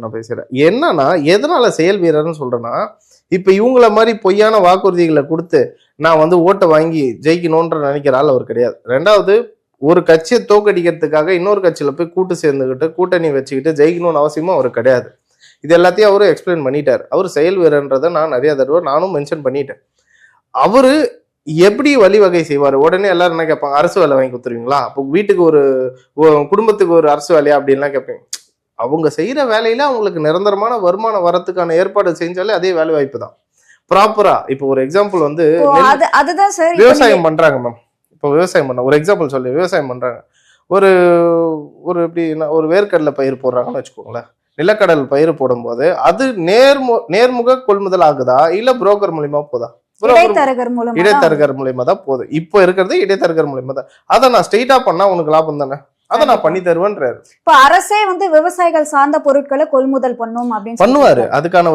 நான் பேசுறேன். என்னன்னா, எதனால செயல் வீரர்ன்னு சொல்றேன்னா, இப்ப இவங்கள மாரி பொய்யான வாக்குறுதிகள குடுத்து, நான் வந்து ஓட்ட வாங்கி ஜெயிக்கணும்ன்ற நெனைக்கிற ஆள் அவர் கிடையாது. 2வது ஒரு கட்சிய தோற்கடிக்கிறதுக்காக இன்னொரு கட்சியில போய் கூட்டு சேர்ந்துகிட்டு, கூட்டணி வச்சுக்கிட்டு ஜெயிக்கணும்னு அவசியமும் அவருக்கு கிடையாது. இது எல்லாத்தையும் அவரு எக்ஸ்பிளைன் பண்ணிட்டாரு. அவரு செயல் வீரர்ன்றத நான் நெறைய தடவ நானும் மென்ஷன் பண்ணிட்டேன். அவரு எப்படி வழிவகை செய்வாரு? உடனே எல்லாரும் என்ன கேட்பாங்க? அரசு வேலை வாங்கி குடுத்துருவீங்களா? அப்போ வீட்டுக்கு ஒரு குடும்பத்துக்கு ஒரு அரசு வேலையா? அப்படின்லாம் கேட்பீங்க. அவங்க செய்யற வேலையில அவங்களுக்கு நிரந்தரமான வருமானம் வரத்துக்கான ஏற்பாடு செஞ்சாலே அதே வேலை வாய்ப்பு தான். ப்ராப்பரா இப்போ ஒரு எக்ஸாம்பிள் வந்து அதுதான் சார் விவசாயம் பண்றாங்க மேம். இப்போ விவசாயம் பண்ண ஒரு எக்ஸாம்பிள் சொல்லி விவசாயம் பண்றாங்க. ஒரு ஒரு எப்படின்னா ஒரு வேர்க்கடலை பயிர் போடுறாங்கன்னு வச்சுக்கோங்களேன். நிலக்கடல் பயிர் போடும்போது அது நேர்முக கொள்முதல் ஆகுதா இல்ல புரோக்கர் மூலியமா போதா? இடைத்தரகர் மூலியமா தான் போகுது. இப்போ இருக்கிறது இடைத்தரகர் மூலியமா தான். அதை நான் ஸ்ட்ரெயிட்டா பண்ணா உனக்கு லாபம் தானே, அதை நான் பண்ணி தருவேன்றாரு. இப்ப அரசே வந்து விவசாயிகள் சார்ந்த பொருட்களை கொள்முதல் பண்ணும் அப்படின்னு பண்ணுவாரு. அதுக்கான